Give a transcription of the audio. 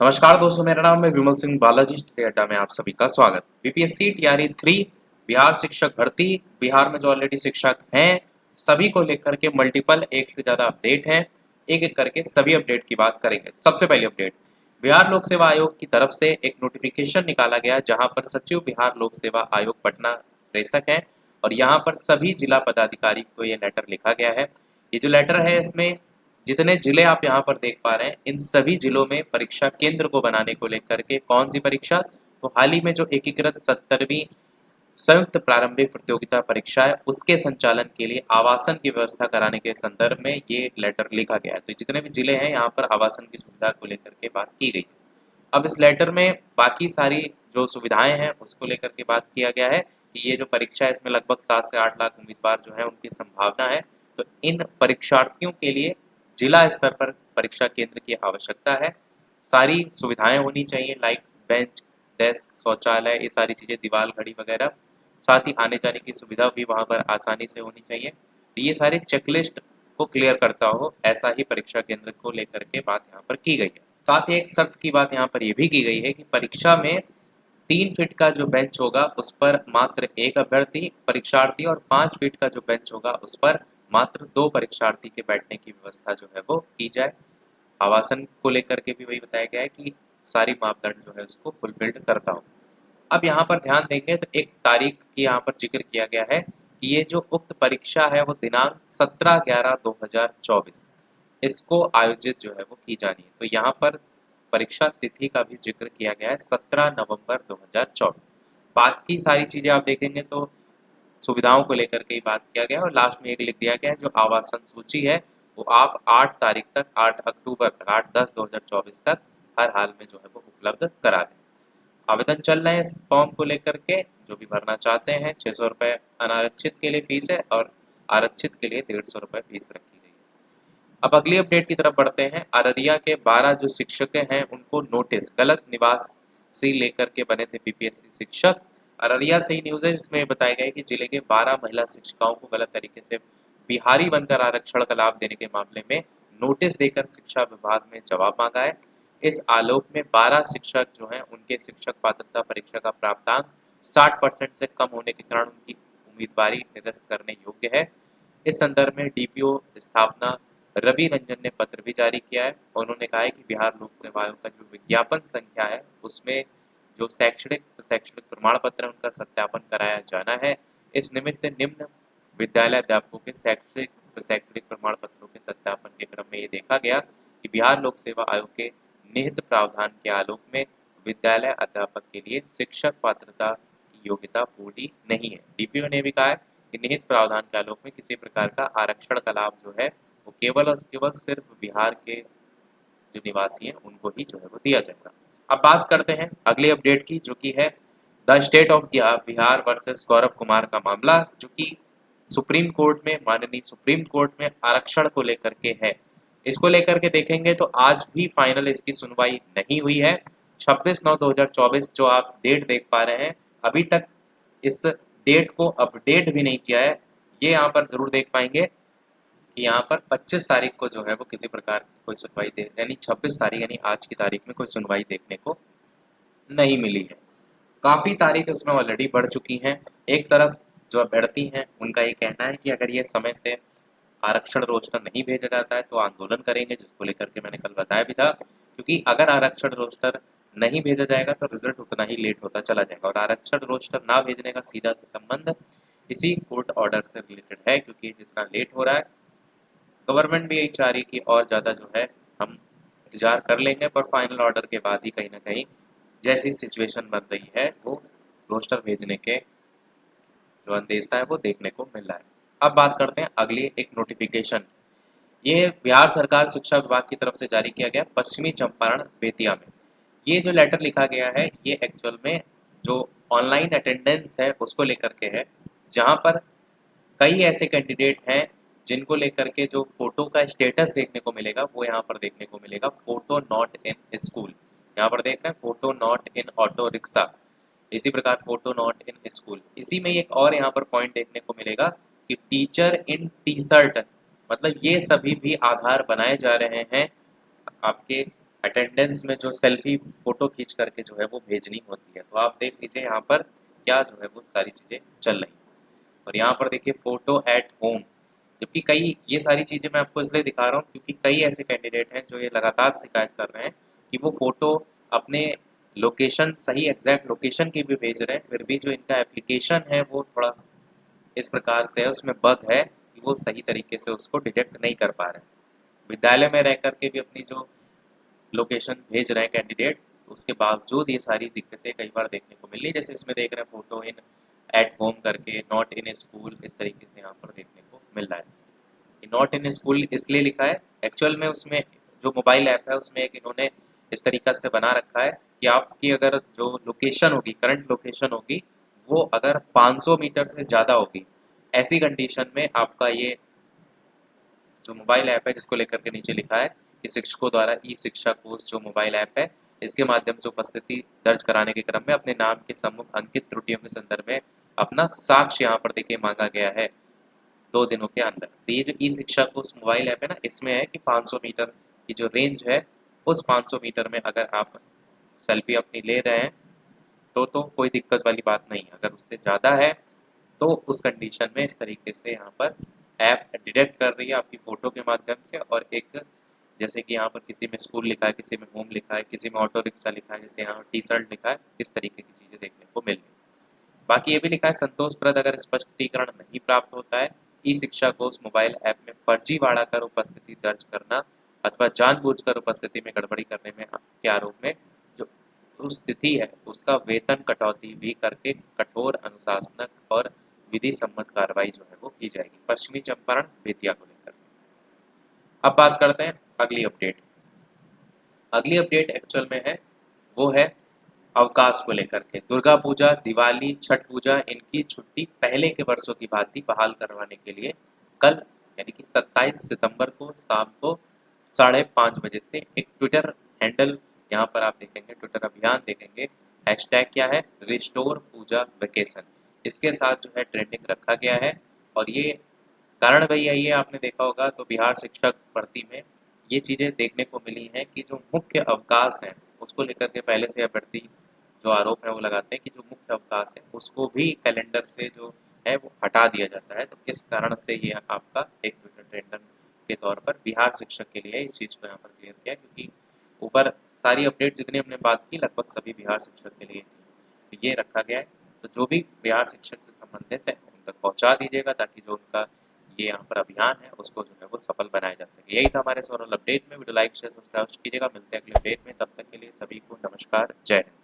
नमस्कार दोस्तों, मेरा नाम है विमल सिंह बालाजी। स्टडी अड्डा में आप सभी का स्वागत। बीपीएससी टीआरई 3 बिहार शिक्षक भर्ती, बिहार में जो ऑलरेडी शिक्षक हैं सभी को लेकर के मल्टीपल एक से ज़्यादा अपडेट हैं। एक एक करके सभी अपडेट की बात करेंगे। सबसे पहले अपडेट, बिहार लोक सेवा आयोग की तरफ से एक नोटिफिकेशन निकाला गया जहां पर सचिव बिहार लोक सेवा आयोग पटना प्रेषक है और यहाँ पर सभी जिला पदाधिकारी को ये लेटर लिखा गया है। ये जो लेटर है इसमें जितने जिले आप यहाँ पर देख पा रहे हैं इन सभी जिलों में परीक्षा केंद्र को बनाने को लेकर के कौन सी परीक्षा, तो हाल ही में जो एकीकृत 70वीं संयुक्त प्रारंभिक प्रतियोगिता परीक्षा है उसके संचालन के लिए आवासन की व्यवस्था कराने के संदर्भ में ये लेटर लिखा गया है। तो जितने भी जिले हैं यहाँ पर आवासन की सुविधा को लेकर के बात की गई है। अब इस लेटर में बाकी सारी जो सुविधाएं हैं उसको लेकर के बात किया गया है कि ये जो परीक्षा है इसमें लगभग 7 से 8 लाख उम्मीदवार जो है उनकी संभावना है। तो इन परीक्षार्थियों के लिए जिला स्तर पर परीक्षा केंद्र की आवश्यकता है। सारी सुविधाएं होनी चाहिए लाइक बेंच, डेस्क, शौचालय, ये सारी चीज़ें, दीवार घड़ी वगैरह। साथ ही आने जाने की सुविधा भी वहाँ पर आसानी से होनी चाहिए। तो ये सारे चेकलिस्ट को क्लियर करता हो ऐसा ही परीक्षा केंद्र को लेकर के बात यहाँ पर की गई है। साथ ही एक शर्त की बात यहाँ पर यह भी की गई है कि परीक्षा में 3 फीट का जो बेंच होगा उस पर मात्र एक अभ्यर्थी परीक्षार्थी और 5 फीट का जो बेंच होगा उस पर मात्र 2 परीक्षार्थी के बैठने की व्यवस्था जो है वो की जाए। आवासन को लेकर के भी वही बताया गया है कि सारी मापदंड जो है उसको फुलफिल्ड करता हो। अब यहाँ पर ध्यान देंगे तो एक तारीख की यहाँ पर जिक्र किया गया है कि ये जो उक्त परीक्षा है वो दिनांक 17/11/2024 इसको आयोजित जो है वो की जानी है। तो यहाँ पर परीक्षा तिथि का भी जिक्र किया गया है 17 नवंबर 2024। बाकी सारी चीज़ें आप देखेंगे तो सुविधाओं को लेकर के ही बात किया गया और लास्ट में एक लिख दिया गया है जो आवासन सूची है वो आप 8 तारीख तक, 8 अक्टूबर तक, 8/10/2024 तक हर हाल में जो है वो उपलब्ध करा दें। आवेदन चल रहे हैं इस फॉर्म को लेकर के, जो भी भरना चाहते हैं। 600 रुपये अनारक्षित के लिए फीस है और आरक्षित के लिए 150 रुपये फीस रखी गई है। अब अगली अपडेट की तरफ बढ़ते हैं। अररिया के 12 जो शिक्षक हैं उनको नोटिस, गलत निवास से लेकर के बने थे बीपीएससी शिक्षक। अररिया से ही न्यूज़ है जिसमें बताया गया है कि जिले के 12 महिला शिक्षिकाओं को गलत तरीके से बिहारी बनकर आरक्षण का लाभ देने के मामले में नोटिस देकर शिक्षा विभाग में जवाब मांगा है। इस आलोक में 12 शिक्षक जो हैं उनके शिक्षक पात्रता परीक्षा का प्राप्तांक 60% से कम होने के कारण उनकी उम्मीदवारी निरस्त करने योग्य है। इस संदर्भ में डीपीओ स्थापना रवि रंजन ने पत्र भी जारी किया है और उन्होंने कहा है कि बिहार लोक सेवा आयोग का जो विज्ञापन संख्या है उसमें जो शैक्षणिक प्रमाण पत्र है उनका सत्यापन कराया जाना है। इस निमित्त निम्न विद्यालय अध्यापकों के शैक्षणिक प्रमाण पत्रों के सत्यापन के क्रम में ये देखा गया कि बिहार लोक सेवा आयोग के निहित प्रावधान के आलोक में विद्यालय अध्यापक के लिए शिक्षक पात्रता की योग्यता पूरी नहीं है। डीपीओ ने भी कहा है कि निहित प्रावधान के आलोक में किसी प्रकार का आरक्षण का लाभ जो है वो केवल और केवल सिर्फ बिहार के जो निवासी हैं उनको ही जो है वो दिया जाएगा। अब बात करते हैं अगली अपडेट की, जो कि है the state of Bihar versus Gaurav Kumar का मामला, जो कि सुप्रीम कोर्ट में, माननीय सुप्रीम कोर्ट में आरक्षण को लेकर के है। इसको लेकर के देखेंगे तो आज भी फाइनल इसकी सुनवाई नहीं हुई है। 26/9/2024 जो आप डेट देख पा रहे हैं, अभी तक इस डेट को अपडेट भी नहीं किया है। ये यहाँ पर जरूर देख पाएंगे कि यहाँ पर 25 तारीख को जो है वो किसी प्रकार की कोई सुनवाई दे, यानी 26 तारीख यानी आज की तारीख में कोई सुनवाई देखने को नहीं मिली है। काफ़ी तारीख इसमें ऑलरेडी बढ़ चुकी हैं। एक तरफ जो अभ्यर्थी हैं उनका ये कहना है कि अगर ये समय से आरक्षण रोस्टर नहीं भेजा जाता है तो आंदोलन करेंगे, जिसको लेकर के मैंने कल बताया भी था। क्योंकि अगर आरक्षण रोस्टर नहीं भेजा जाएगा तो रिजल्ट उतना ही लेट होता चला जाएगा और आरक्षण रोस्टर ना भेजने का सीधा संबंध इसी कोर्ट ऑर्डर से रिलेटेड है। क्योंकि जितना लेट हो रहा है गवर्नमेंट भी यही चाह रही है कि और ज़्यादा जो है हम इंतजार कर लेंगे, पर फाइनल ऑर्डर के बाद ही कहीं ना कहीं जैसी सिचुएशन बन रही है वो रोस्टर भेजने के जो अंदेशा है वो देखने को मिल रहा है। अब बात करते हैं अगली एक नोटिफिकेशन। ये बिहार सरकार शिक्षा विभाग की तरफ से जारी किया गया पश्चिमी चंपारण बेतिया में। ये जो लेटर लिखा गया है ये एक्चुअल में जो ऑनलाइन अटेंडेंस है उसको लेकर के है, जहाँ पर कई ऐसे कैंडिडेट हैं जिनको लेकर के जो फोटो का स्टेटस देखने को मिलेगा वो यहाँ पर देखने को मिलेगा, फोटो नॉट इन स्कूल। यहाँ पर देख रहे हैं photo not in auto rickshaw, इसी प्रकार फोटो नॉट इन स्कूल। इसी में एक और यहाँ पर पॉइंट देखने को मिलेगा कि टीचर इन टी शर्ट, मतलब ये सभी भी आधार बनाए जा रहे हैं आपके अटेंडेंस में जो सेल्फी फोटो खींच करके जो है वो भेजनी होती है। तो आप देख लीजिए यहाँ पर क्या जो है वो सारी चीज़ें चल रही हैं। और यहाँ पर देखिए फोटो एट होम, जबकि कई ये सारी चीज़ें मैं आपको इसलिए दिखा रहा हूँ क्योंकि कई ऐसे कैंडिडेट हैं जो ये लगातार शिकायत कर रहे हैं कि वो फोटो अपने लोकेशन, सही एग्जैक्ट लोकेशन की भी भेज रहे हैं, फिर भी जो इनका एप्लीकेशन है वो थोड़ा इस प्रकार से है, उसमें बग है कि वो सही तरीके से उसको डिटेक्ट नहीं कर पा रहे हैं। विद्यालय में रह करके भी अपनी जो लोकेशन भेज रहे हैं कैंडिडेट, उसके बावजूद ये सारी दिक्कतें कई बार देखने को मिल रही है। जैसे इसमें देख रहे हैं फोटो इन एट होम करके, नॉट इन स्कूल, इस तरीके से यहाँ पर देखने को मिल रहा है। नॉट इन स्कूल इसलिए लिखा है, एक्चुअल में उसमें जो मोबाइल ऐप है उसमें एक इन्होंने इस तरीका से बना रखा है कि आपकी अगर जो लोकेशन होगी, करंट लोकेशन होगी, वो अगर 500 मीटर से ज़्यादा होगी, ऐसी कंडीशन में आपका ये जो मोबाइल ऐप है जिसको लेकर के नीचे लिखा है कि शिक्षकों द्वारा ई शिक्षा कोष जो मोबाइल ऐप है, इसके माध्यम से उपस्थिति दर्ज कराने के क्रम में अपने नाम के सम्मुख अंकित त्रुटियों के संदर्भ में अपना साक्ष्य यहाँ पर देखिए मांगा गया है 2 दिनों के अंदर। तो ये जो ई शिक्षा कोष मोबाइल ऐप है ना, इसमें है कि 500 मीटर की जो रेंज है, उस 500 मीटर में अगर आप सेल्फी अपनी ले रहे हैं तो कोई दिक्कत वाली बात नहीं है। अगर उससे ज़्यादा है तो उस कंडीशन में इस तरीके से यहाँ पर ऐप डिटेक्ट कर रही है आपकी फ़ोटो के माध्यम से। और एक जैसे कि यहाँ पर किसी में स्कूल लिखा है, किसी में होम लिखा है, किसी में ऑटो रिक्शा लिखा है, जैसे यहाँ टी शर्ट लिखा है, इस तरीके की चीज़ें देखने को मिल रही है। बाकी ये भी लिखा है संतोषप्रद अगर स्पष्टीकरण नहीं प्राप्त होता है, ई शिक्षा कोष मोबाइल ऐप में फर्जीवाड़ा कर उपस्थिति दर्ज करना अथवा जानबूझकर उपस्थिति में गड़बड़ी करने में के आरोप में जो उस तिथि है उसका वेतन कटौती भी करके कठोर अनुशासनक और विधि सम्मत कार्रवाई जो है वो की जाएगी। पश्चिमी चंपारण बेतिया को लेकर अब बात करते हैं अगली अपडेट। अगली अपडेट एक्चुअल में है वो है अवकाश को लेकर के। दुर्गा पूजा, दिवाली, छठ पूजा, इनकी छुट्टी पहले के वर्षों की भांति बहाल करवाने के लिए कल यानी कि 27 सितंबर को शाम को 5:30 बजे से एक ट्विटर हैंडल यहाँ पर आप देखेंगे, ट्विटर अभियान देखेंगे। हैशटैग क्या है? रिस्टोर पूजा वेकेशन। इसके साथ जो है ट्रेंडिंग रखा गया है। और ये कारण भाई यही है, आपने देखा होगा तो बिहार शिक्षक भर्ती में ये चीज़ें देखने को मिली हैं कि जो मुख्य अवकाश है उसको लेकर के पहले से अभ्यर्थी जो आरोप है वो लगाते हैं कि जो मुख्य अवकाश है उसको भी कैलेंडर से जो है वो हटा दिया जाता है। तो इस कारण से ये आपका एक ट्विटर ट्रेंडर के तौर पर बिहार शिक्षक के लिए इस चीज़ को यहाँ पर क्लियर किया, क्योंकि ऊपर सारी अपडेट जितनी हमने बात की लगभग सभी बिहार शिक्षक के लिए थी। तो ये रखा गया है। तो जो भी बिहार शिक्षक से संबंधित है उन तक पहुँचा दीजिएगा ताकि जो उनका ये यहाँ पर अभियान है उसको जो है वो सफल बनाया जा सके। यही था हमारे सोरल अपडेट में। वीडियो लाइक शेयर सब्सक्राइब कीजिएगा। मिलते हैं अगले अपडेट में, तब तक के लिए सभी को नमस्कार, जय हिंद।